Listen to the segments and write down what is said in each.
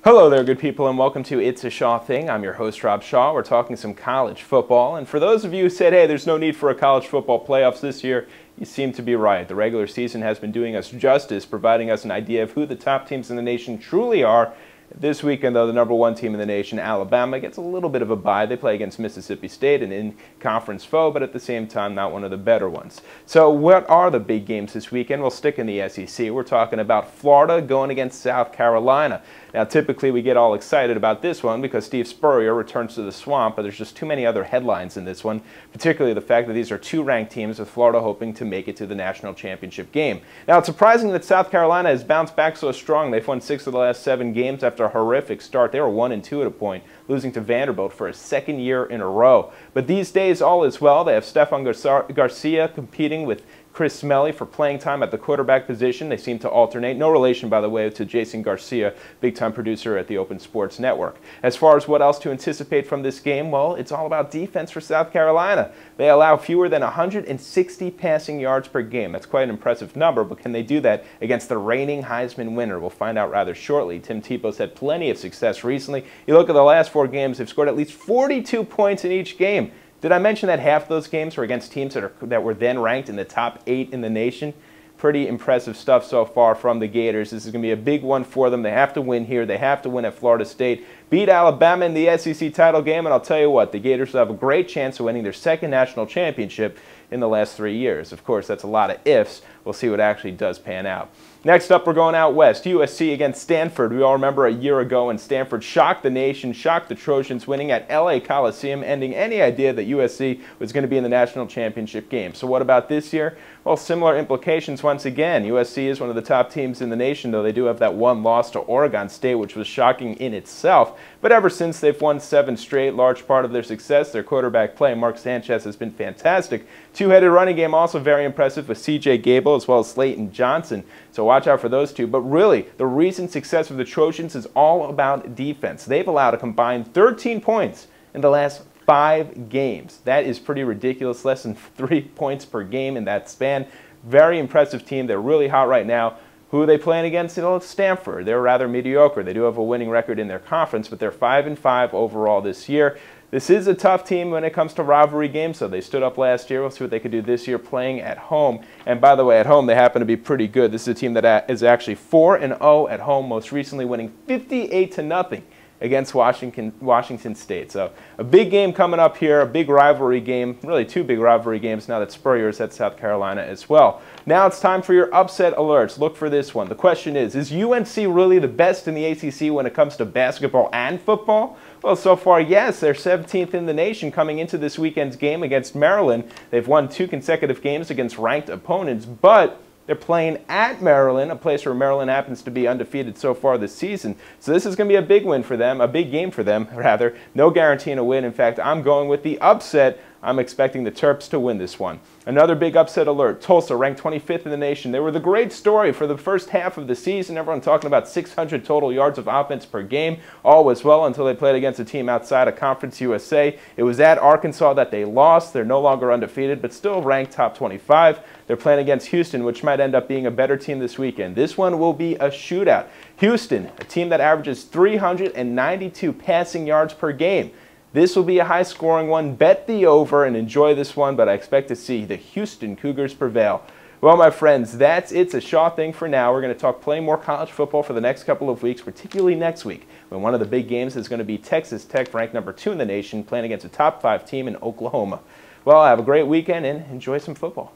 Hello there, good people, and welcome to It's a Shaw Thing. I'm your host, Rob Shaw. We're talking some college football, and for those of you who said, hey, there's no need for a college football playoffs this year, you seem to be right. The regular season has been doing us justice, providing us an idea of who the top teams in the nation truly are. This weekend, though, the number one team in the nation, Alabama, gets a little bit of a bye. They play against Mississippi State, an in-conference foe, but at the same time, not one of the better ones. So what are the big games this weekend? We'll stick in the SEC. We're talking about Florida going against South Carolina. Now, typically, we get all excited about this one because Steve Spurrier returns to the Swamp, but there's just too many other headlines in this one, particularly the fact that these are two ranked teams with Florida hoping to make it to the national championship game. Now, it's surprising that South Carolina has bounced back so strong. They've won 6 of the last 7 games after a horrific start. They were 1-2 at a point, losing to Vanderbilt for a second year in a row. But these days, all is well. They have Stefan Garcia competing with Chris Smelly for playing time at the quarterback position. They seem to alternate. No relation, by the way, to Jason Garcia, big-time producer at the Open Sports Network. As far as what else to anticipate from this game, well, it's all about defense for South Carolina. They allow fewer than 160 passing yards per game. That's quite an impressive number, but can they do that against the reigning Heisman winner? We'll find out rather shortly. Tim Tebow's had plenty of success recently. You look at the last 4 games, they've scored at least 42 points in each game. Did I mention that half of those games were against teams that were then ranked in the top 8 in the nation? Pretty impressive stuff so far from the Gators. This is going to be a big one for them. They have to win here. They have to win at Florida State. Beat Alabama in the SEC title game, and I'll tell you what, the Gators will have a great chance of winning their second national championship in the last 3 years. Of course, that's a lot of ifs. We'll see what actually does pan out. Next up, we're going out west. USC against Stanford. We all remember a year ago when Stanford shocked the nation, shocked the Trojans, winning at LA Coliseum, ending any idea that USC was going to be in the national championship game. So what about this year? Well, similar implications once again. USC is one of the top teams in the nation, though they do have that one loss to Oregon State, which was shocking in itself. But ever since they've won 7 straight, large part of their success, their quarterback play, Mark Sanchez, has been fantastic. Two-headed running game also very impressive with C.J. Gable as well as Slayton Johnson. So watch out for those two. But really, the recent success of the Trojans is all about defense. They've allowed a combined 13 points in the last 5 games. That is pretty ridiculous, less than 3 points per game in that span. Very impressive team. They're really hot right now. Who are they playing against? Well, it's Stanford. They're rather mediocre. They do have a winning record in their conference, but they're 5-5 overall this year. This is a tough team when it comes to rivalry games, so they stood up last year. We'll see what they could do this year playing at home. And by the way, at home, they happen to be pretty good. This is a team that is actually 4-0 at home, most recently winning 58-0 against Washington State. So a big game coming up here, a big rivalry game, really 2 big rivalry games now that Spurrier is at South Carolina as well. Now it's time for your upset alerts. Look for this one. The question is UNC really the best in the ACC when it comes to basketball and football? Well, so far, yes. They're 17th in the nation coming into this weekend's game against Maryland. They've won 2 consecutive games against ranked opponents, but they're playing at Maryland, a place where Maryland happens to be undefeated so far this season. So this is going to be a big win for them, a big game for them, rather. No guarantee in a win. In fact, I'm going with the upset. I'm expecting the Terps to win this one. Another big upset alert. Tulsa ranked 25th in the nation. They were the great story for the first half of the season. Everyone talking about 600 total yards of offense per game. All was well until they played against a team outside of Conference USA. It was at Arkansas that they lost. They're no longer undefeated, but still ranked top 25. They're playing against Houston, which might end up being a better team this weekend. This one will be a shootout. Houston, a team that averages 392 passing yards per game. This will be a high-scoring one. Bet the over and enjoy this one, but I expect to see the Houston Cougars prevail. Well, my friends, that's It's a Shaw Thing for now. We're going to talk plenty more college football for the next couple of weeks, particularly next week, when one of the big games is going to be Texas Tech, ranked number 2 in the nation, playing against a top 5 team in Oklahoma. Well, have a great weekend and enjoy some football.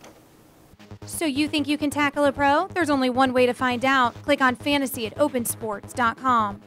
So you think you can tackle a pro? There's only one way to find out. Click on fantasy at opensports.com.